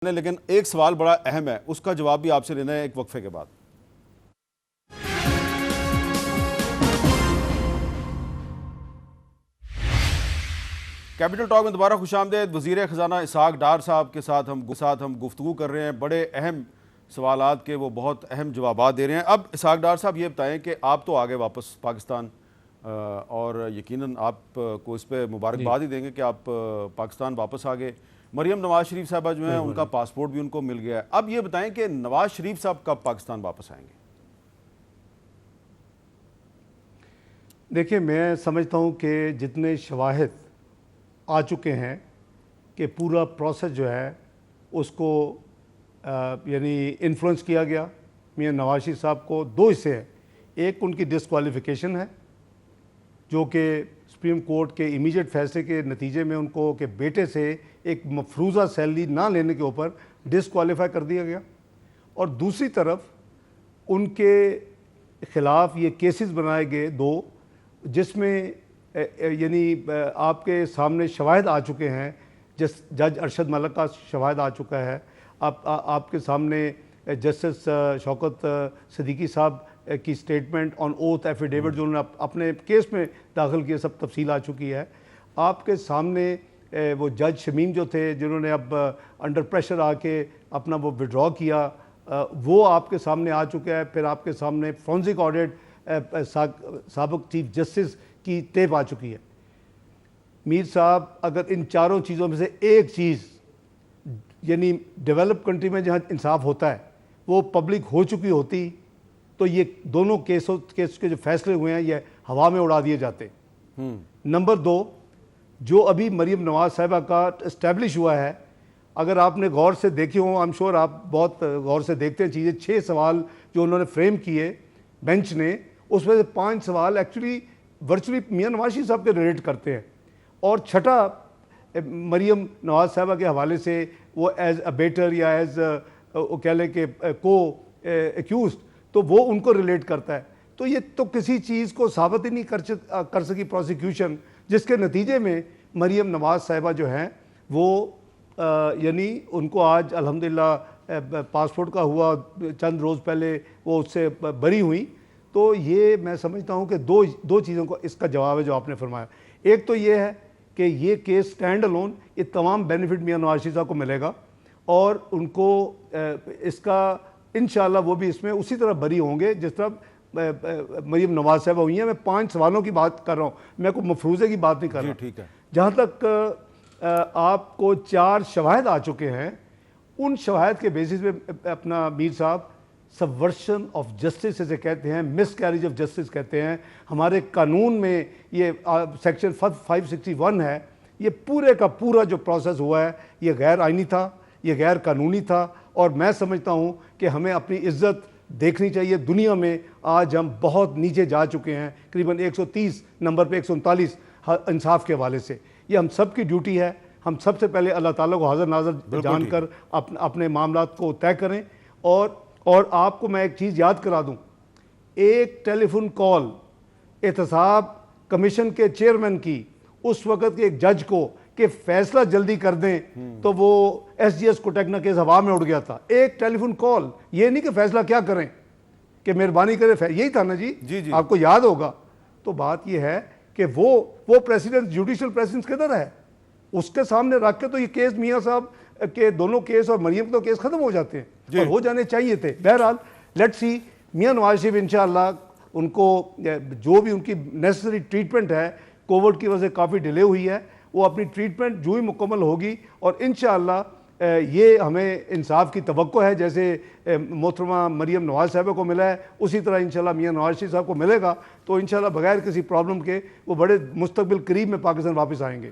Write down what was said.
لیکن ایک سوال بڑا اہم ہے، اس کا جواب بھی آپ سے لینا ہے ایک وقفے کے بعد۔ کیپٹل ٹاک میں دوبارہ خوش آمدید۔ وزیر خزانہ اسحاق ڈار صاحب کے ساتھ ہم گفتگو کر رہے ہیں، بڑے اہم سوالات کے وہ بہت اہم جوابات دے رہے ہیں۔ اب اسحاق ڈار صاحب یہ بتائیں کہ آپ تو آگے واپس پاکستان، اور یقیناً آپ کو اس پہ مبارکباد ہی دیں گے کہ آپ پاکستان واپس آ گئے۔ مریم نواز شریف صاحبہ جو ہیں ان کا پاسپورٹ بھی ان کو مل گیا ہے۔ اب یہ بتائیں کہ نواز شریف صاحب کب پاکستان واپس آئیں گے؟ دیکھیں، میں سمجھتا ہوں کہ جتنے شواہد آ چکے ہیں کہ پورا پروسیس جو ہے اس کو یعنی انفلوئنس کیا گیا میاں نواز شریف صاحب کو۔ دو حصے ہیں، ایک ان کی ڈسکوالیفیکیشن ہے جو کہ سپریم کورٹ کے امیجیٹ فیصلے کے نتیجے میں ان کو کہ بیٹے سے ایک مفروضہ سیلری نہ لینے کے اوپر ڈسکوالیفائی کر دیا گیا، اور دوسری طرف ان کے خلاف یہ کیسز بنائے گئے دو، جس میں یعنی آپ کے سامنے شواہد آ چکے ہیں۔ جج ارشد ملک کا شواہد آ چکا ہے، آپ کے سامنے جسٹس شوکت صدیقی صاحب کی سٹیٹمنٹ آن اوتھ ایفیڈیوٹ جو انہوں نے اپنے کیس میں داخل کیے، سب تفصیل آ چکی ہے۔ آپ کے سامنے وہ جج شمیم جو تھے جنہوں نے اب انڈر پریشر آ کے اپنا وہ وڈرا کیا، وہ آپ کے سامنے آ چکا ہے۔ پھر آپ کے سامنے فورنزک آڈٹ سابق چیف جسٹس کی ٹیپ آ چکی ہے۔ میر صاحب اگر ان چاروں چیزوں میں سے ایک چیز یعنی ڈیولپ کنٹری میں جہاں انصاف ہوتا ہے وہ پبلک ہو چکی ہوتی تو یہ دونوں کیس کے جو فیصلے ہوئے ہیں یہ ہوا میں اڑا دیے جاتے۔ نمبر دو، جو ابھی مریم نواز صاحبہ کا اسٹیبلش ہوا ہے، اگر آپ نے غور سے دیکھے ہوں، I'm sure آپ بہت غور سے دیکھتے ہیں چیزیں، 6 سوال جو انہوں نے فریم کیے بینچ نے، اس میں سے 5 سوال ایکچولی ورچولی میاں نواز شریف صاحب کے ریلیٹ کرتے ہیں، اور چھٹا مریم نواز صاحبہ کے حوالے سے وہ ایز اے بیٹر یا ایز کہہ لیں کہ کو ایکیوزڈ، تو وہ ان کو ریلیٹ کرتا ہے۔ تو یہ تو کسی چیز کو ثابت ہی نہیں کر سکی پروسیکیوشن، جس کے نتیجے میں مریم نواز صاحبہ جو ہیں وہ یعنی ان کو آج الحمدللہ پاسپورٹ کا ہوا، چند روز پہلے وہ اس سے بری ہوئی۔ تو یہ میں سمجھتا ہوں کہ دو چیزوں کو اس کا جواب ہے جو آپ نے فرمایا۔ ایک تو یہ ہے کہ یہ کیس سٹینڈ الون، یہ تمام بینیفٹ میاں نواز شریف صاحب کو ملے گا، اور ان کو اس کا انشاءاللہ وہ بھی اس میں اسی طرح بری ہوں گے جس طرح مریم نواز صاحبہ ہوئی ہیں۔ میں 5 سوالوں کی بات کر رہا ہوں، میں کوئی مفروضے کی بات نہیں کر رہا۔ ٹھیک ہے۔ جہاں تک آپ کو 4 شواہد آ چکے ہیں، ان شواہد کے بیسس پہ اپنا میر صاحب سبورشن آف جسٹس اسے کہتے ہیں، مس کیریج آف جسٹس کہتے ہیں۔ ہمارے قانون میں یہ سیکشن 561 ہے، یہ پورے کا پورا جو پروسیس ہوا ہے یہ غیر آئینی تھا، یہ غیر قانونی تھا، اور میں سمجھتا ہوں کہ ہمیں اپنی عزت دیکھنی چاہیے۔ دنیا میں آج ہم بہت نیچے جا چکے ہیں، قریباً 130 نمبر پہ 139 انصاف کے حوالے سے۔ یہ ہم سب کی ڈیوٹی ہے، ہم سب سے پہلے اللہ تعالیٰ کو حاضر ناظر جان کر اپنے معاملات کو طے کریں۔ اور آپ کو میں ایک چیز یاد کرا دوں، ایک ٹیلی فون کال احتساب کمیشن کے چیئرمین کی اس وقت کے ایک جج کو کہ فیصلہ جلدی کر دیں، تو وہ ایس جی ایس کوٹیکنا کیس ہوا میں اڑ گیا تھا۔ ایک ٹیلی فون کال، یہ نہیں کہ فیصلہ کیا کریں، کہ مہربانی کریں، یہی تھا نا جی، آپ کو یاد ہوگا۔ تو بات یہ ہے کہ وہ پریسیڈنٹ، جوڈیشل پریسیڈنٹ کدھر ہے، اس کے سامنے رکھ کے تو یہ کیس میاں صاحب کے دونوں کیس اور مریم کے کیس ختم ہو جاتے ہیں، اور ہو جانے چاہیے تھے۔ بہرحال لیٹس سی، میاں نواز شریف انشاءاللہ ان کو جو بھی ان کی نیسسری ٹریٹمنٹ ہے، کووڈ کی وجہ سے کافی ڈیلے ہوئی ہے، وہ اپنی ٹریٹمنٹ جو ہی مکمل ہوگی، اور انشاءاللہ یہ ہمیں انصاف کی توقع ہے، جیسے محترمہ مریم نواز صاحبہ کو ملا ہے اسی طرح انشاءاللہ میاں نواز شریف صاحب کو ملے گا، تو انشاءاللہ بغیر کسی پرابلم کے وہ بڑے مستقبل قریب میں پاکستان واپس آئیں گے۔